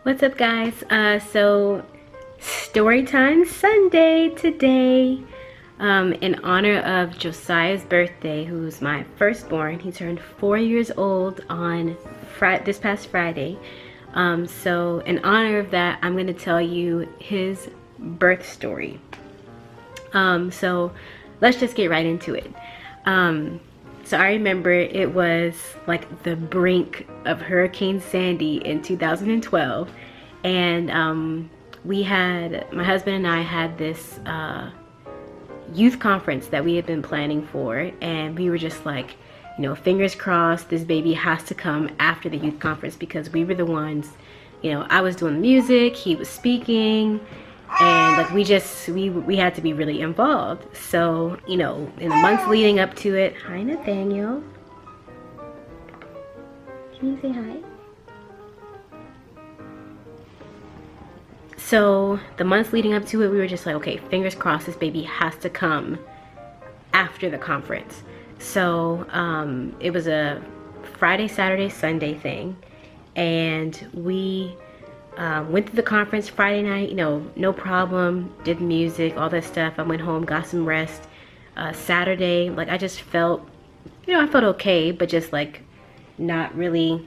What's up, guys? So Storytime Sunday today, in honor of Josiah's birthday, who's my firstborn. He turned 4 years old on this past Friday. So in honor of that, I'm going to tell you his birth story. So let's just get right into it. So I remember it was like the brink of Hurricane Sandy in 2012, and my husband and I had this youth conference that we had been planning for, and we were just like, you know, fingers crossed this baby has to come after the youth conference, because we were the ones, you know, I was doing the music, he was speaking, and like we had to be really involved. So, you know, in the months leading up to it, hi Nathaniel, can you say hi? So the months leading up to it, we were just like, okay, fingers crossed this baby has to come after the conference. So it was a Friday, Saturday, Sunday thing, and we went to the conference Friday night, you know, no problem, did music, all that stuff. I went home, got some rest. Saturday, like I just felt, you know, I felt okay, but just like not really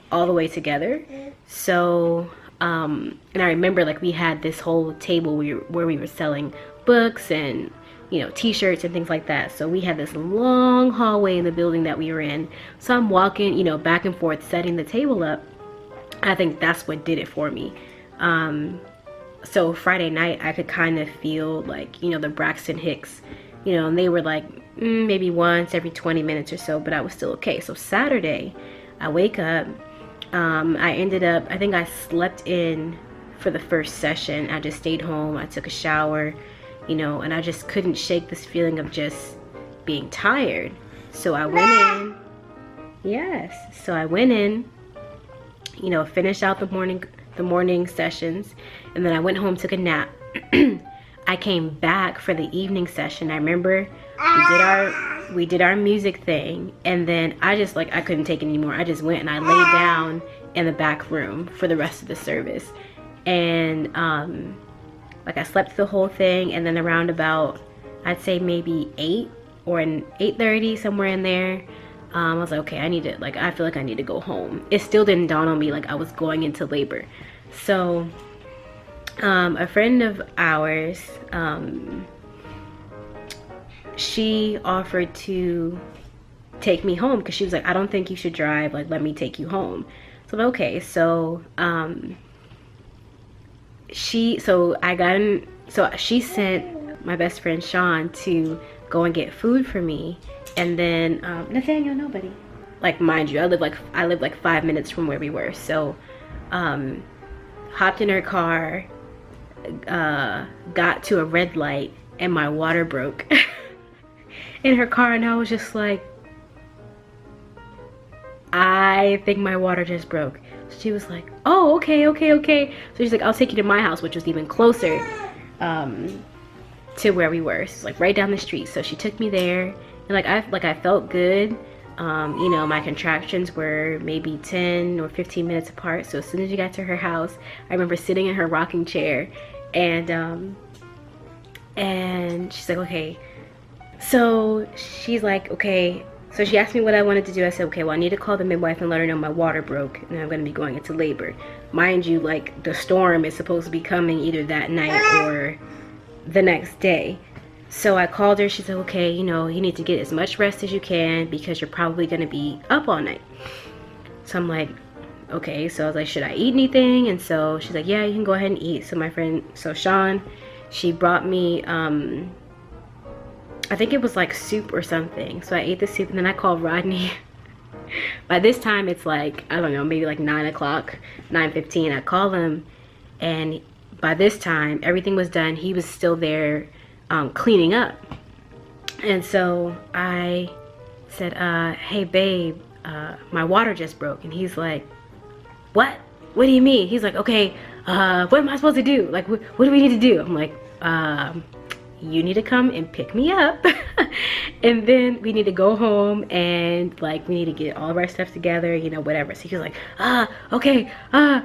all the way together. So, and I remember like we had this whole table where we were selling books and, you know, t-shirts and things like that. So we had this long hallway in the building that we were in. So I'm walking, you know, back and forth, setting the table up. I think that's what did it for me. So Friday night, I could kind of feel like, you know, the Braxton Hicks, you know, and they were like maybe once every 20 minutes or so, but I was still okay. So Saturday, I wake up, I think I slept in for the first session. I just stayed home, I took a shower, you know, and I just couldn't shake this feeling of just being tired. So I went in, so I went in, you know, finished out the morning sessions, and then I went home, took a nap. I came back for the evening session. I remember we did our music thing, and then I just like, I couldn't take it anymore. I just went and I laid down in the back room for the rest of the service, and like I slept the whole thing, and then around about, I'd say maybe 8 or 8:30, somewhere in there, I was like, okay, I feel like I need to go home. It still didn't dawn on me like I was going into labor. So a friend of ours, she offered to take me home, because she was like, I don't think you should drive, like let me take you home. So okay, so she sent my best friend Sean to go and get food for me. And then Nathaniel, nobody. Like, mind you, I live like 5 minutes from where we were. So hopped in her car, got to a red light, and my water broke in her car, and I was just like, I think my water just broke. So she was like, oh, okay. So she's like, I'll take you to my house, which was even closer to where we were. She's like right down the street. So she took me there. And I felt good. You know, my contractions were maybe 10 or 15 minutes apart. So as soon as we got to her house, I remember sitting in her rocking chair, and she's like, okay. So she's like, okay. So she asked me what I wanted to do. I said, okay, well, I need to call the midwife and let her know my water broke and I'm going to be going into labor. Mind you, like the storm is supposed to be coming either that night or the next day. So I called her. She said, okay, you know, you need to get as much rest as you can, because you're probably going to be up all night. So I'm like, okay. So I was like, should I eat anything? And so she's like, yeah, you can go ahead and eat. So Sean, she brought me, I think it was like soup or something. So I ate the soup, and then I called Rodney. By this time, it's like, I don't know, maybe like 9 o'clock, 9:15. I call him, and by this time, everything was done. He was still there cleaning up. And so I said, hey babe, my water just broke. And he's like, what do you mean? He's like, okay, what am I supposed to do? Like, what do we need to do? I'm like, you need to come and pick me up. And then we need to go home and like we need to get all of our stuff together, you know, whatever. So he was like, okay, I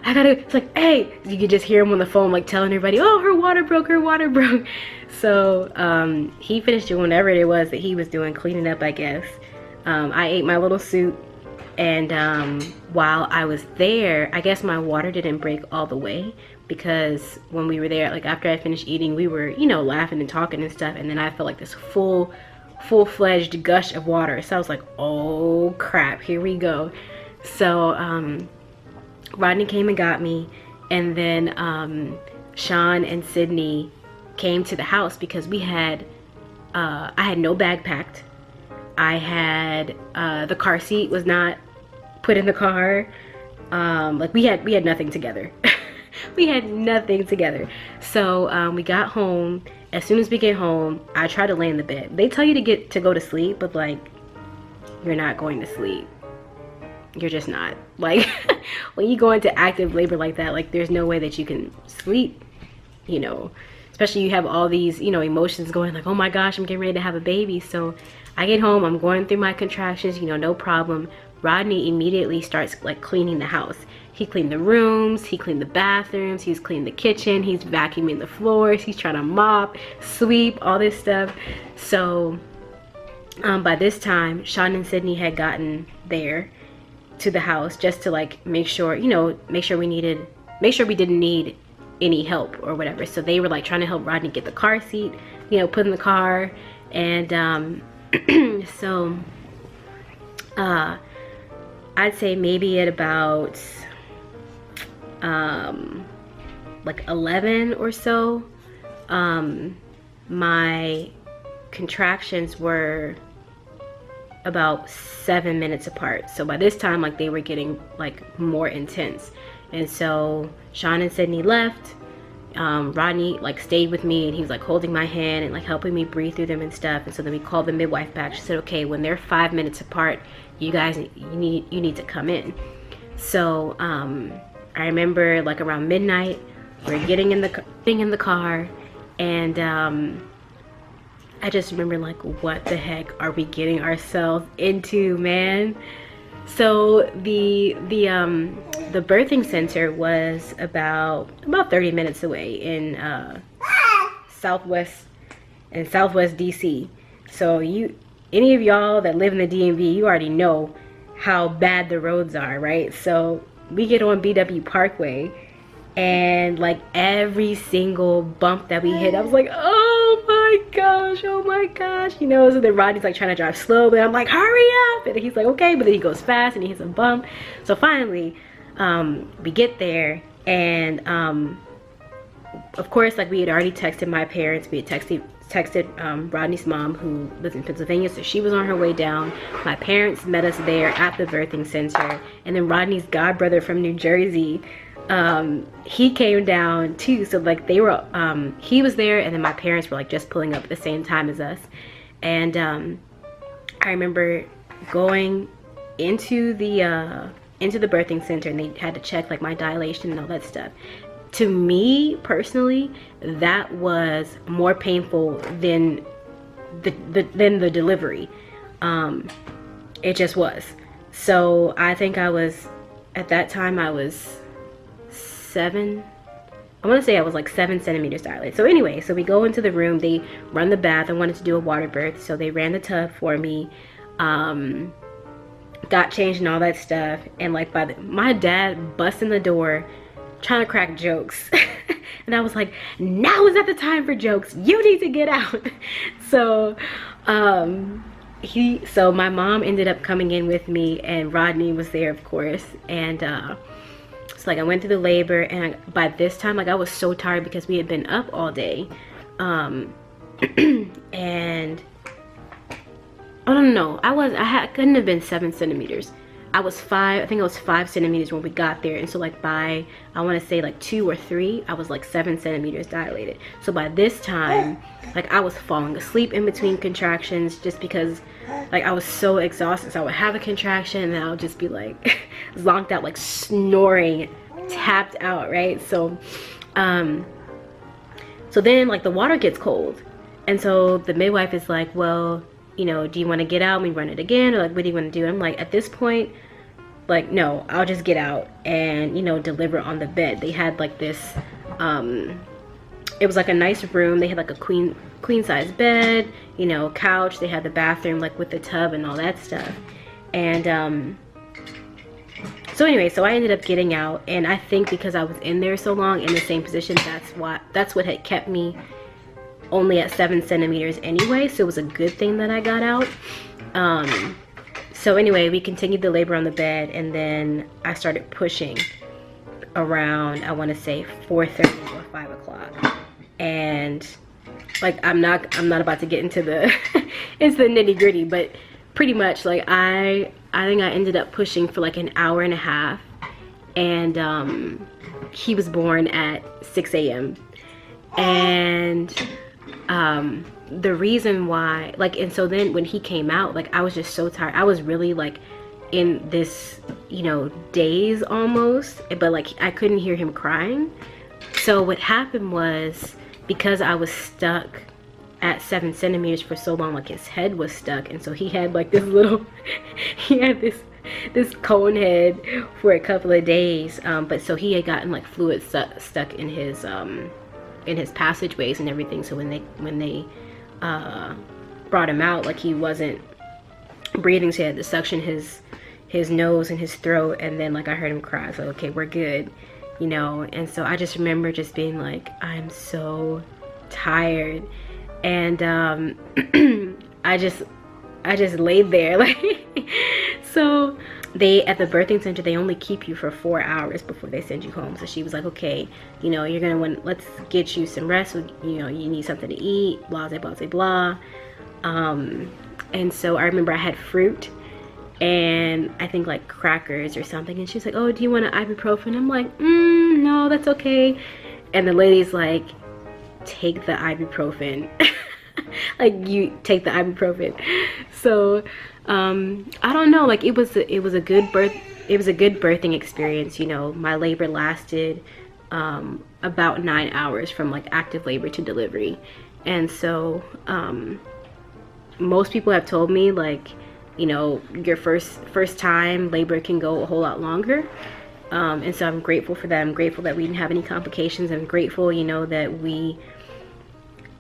gotta, it's like, hey, you could just hear him on the phone like telling everybody, oh, her water broke. So he finished doing whatever it was that he was doing, cleaning up, I guess. I ate my little soup, and while I was there, I guess my water didn't break all the way, because when we were there, like after I finished eating, we were, you know, laughing and talking and stuff, and then I felt like this full-fledged gush of water. So I was like, oh crap, here we go. So Rodney came and got me, and then Sean and Sydney came to the house because we had I had no bag packed. I had the car seat was not put in the car. Like we had nothing together. We had nothing together. So we got home. As soon as we get home, I try to lay in the bed. They tell you to go to sleep, but like you're not going to sleep. You're just not. Like when you go into active labor like that, like there's no way that you can sleep, you know, especially you have all these, you know, emotions going like, oh my gosh, I'm getting ready to have a baby. So I get home, I'm going through my contractions, you know, no problem. Rodney immediately starts like cleaning the house. He cleaned the rooms, he cleaned the bathrooms, he's cleaned the kitchen, he's vacuuming the floors, he's trying to mop, sweep, all this stuff. So by this time, Sean and Sydney had gotten there to the house just to like make sure, you know, make sure we didn't need any help or whatever. So they were like trying to help Rodney get the car seat, you know, put in the car. And so I'd say maybe at about like 11 or so, my contractions were about 7 minutes apart. So by this time, like they were getting like more intense. And so Sean and Sydney left. Rodney like stayed with me, and he was like holding my hand and like helping me breathe through them and stuff. And so then we called the midwife back. She said, okay, when they're 5 minutes apart, you guys, you need to come in. So I remember like around midnight, we're getting in the car, and I just remember like, what the heck are we getting ourselves into, man? So the birthing center was about 30 minutes away in Southwest DC. So any of y'all that live in the DMV, you already know how bad the roads are, right? So we get on BW Parkway, and like every single bump that we hit, I was like, oh my gosh, you know. So then Rodney's like trying to drive slow, but I'm like, hurry up, and he's like, okay, but then he goes fast and he hits a bump. So finally we get there, and of course, like we had already texted my parents. We had texted Rodney's mom, who lives in Pennsylvania, so she was on her way down. My parents met us there at the birthing center, and then Rodney's godbrother from New Jersey, he came down too. So like they were he was there, and then my parents were like just pulling up at the same time as us. And I remember going into the birthing center, and they had to check like my dilation and all that stuff. To me personally, that was more painful than the delivery. It just was. So I think at that time I was 7, I want to say I was like 7 centimeters dilated. So anyway, so we go into the room, they run the bath. I wanted to do a water birth, so they ran the tub for me, got changed and all that stuff. And like my dad busts in the door trying to crack jokes. And I was like, now is not the time for jokes, you need to get out. So so my mom ended up coming in with me, and Rodney was there, of course. And so like I went through the labor, and by this time, like I was so tired because we had been up all day. And I don't know, I couldn't have been 7 centimeters. I think I was 5 centimeters when we got there. And so like by, I want to say like 2 or 3, I was like 7 centimeters dilated. So by this time, like I was falling asleep in between contractions, just because like I was so exhausted. So I would have a contraction, and then I would just be like zonked out, like snoring, tapped out, right? So so then like the water gets cold, And so the midwife is like, well, you know, do you want to get out and we run it again? Or like, what do you want to do? I'm like, at this point, like, no, I'll just get out and, you know, deliver on the bed. They had like this, it was like a nice room. They had like a queen size bed, you know, couch. They had the bathroom like with the tub and all that stuff. And so anyway, so I ended up getting out, and I think because I was in there so long in the same position, that's what had kept me only at 7 centimeters anyway. So it was a good thing that I got out. So anyway, we continued the labor on the bed, and then I started pushing around, I want to say 4:30 or 5 o'clock. And like, I'm not about to get into the into the nitty gritty, but pretty much like I think I ended up pushing for like an hour and a half, and he was born at 6 a.m. and the reason why, like, and so then when he came out, like, I was just so tired. I was really like in this, you know, daze almost, but like I couldn't hear him crying. So what happened was, because I was stuck at 7 centimeters for so long, like his head was stuck, and so he had like this little he had this cone head for a couple of days, but so he had gotten like fluid stuck in his passageways and everything. So when they brought him out, like, he wasn't breathing, so he had to suction his nose and his throat, and then like I heard him cry, so okay, we're good, you know. And so I just remember just being like, I'm so tired. And I just laid there, like, so they, at the birthing center, they only keep you for 4 hours before they send you home. So she was like, okay, you know, you're gonna let's get you some rest, you know, you need something to eat, blah blah blah blah. And so I remember I had fruit and I think like crackers or something, and she's like, oh, do you want an ibuprofen? I'm like, no, that's okay. And the lady's like, take the ibuprofen. Like, you take the ibuprofen. So I don't know, like, it was a good birthing experience, you know. My labor lasted about 9 hours from like active labor to delivery. And so most people have told me, like, you know, your first time labor can go a whole lot longer. And so I'm grateful for that. I'm grateful that we didn't have any complications. I'm grateful, you know, that we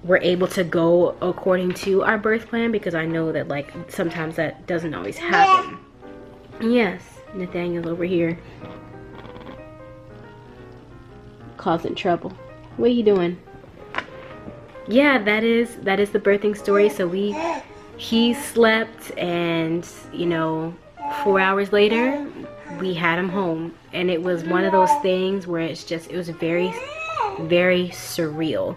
were able to go according to our birth plan, because I know that like sometimes that doesn't always happen. Yes, Nathaniel's over here causing trouble. What are you doing? Yeah, that is the birthing story. So he slept, and you know, 4 hours later we had him home, and it was one of those things where it was very, very surreal.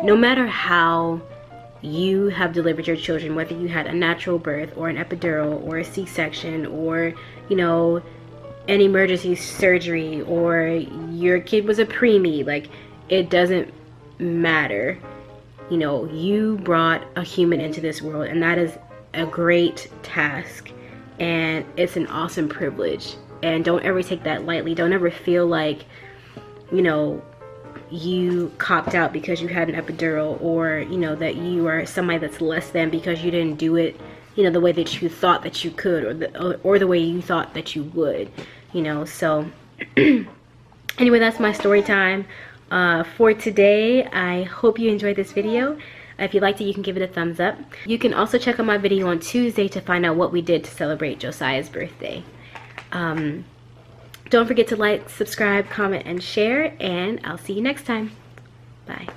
No matter how you have delivered your children, whether you had a natural birth or an epidural or a C-section, or, you know, an emergency surgery, or your kid was a preemie, like, it doesn't matter. You know, you brought a human into this world, and that is a great task, and it's an awesome privilege. And don't ever take that lightly. Don't ever feel like, you know, you copped out because you had an epidural, or, you know, that you are somebody that's less than because you didn't do it, you know, the way that you thought that you could, or the way you thought that you would, you know. So anyway, that's my story time for today. I hope you enjoyed this video. If you liked it, you can give it a thumbs up. You can also check out my video on Tuesday to find out what we did to celebrate Josiah's birthday. Don't forget to like, subscribe, comment, and share, and I'll see you next time. Bye.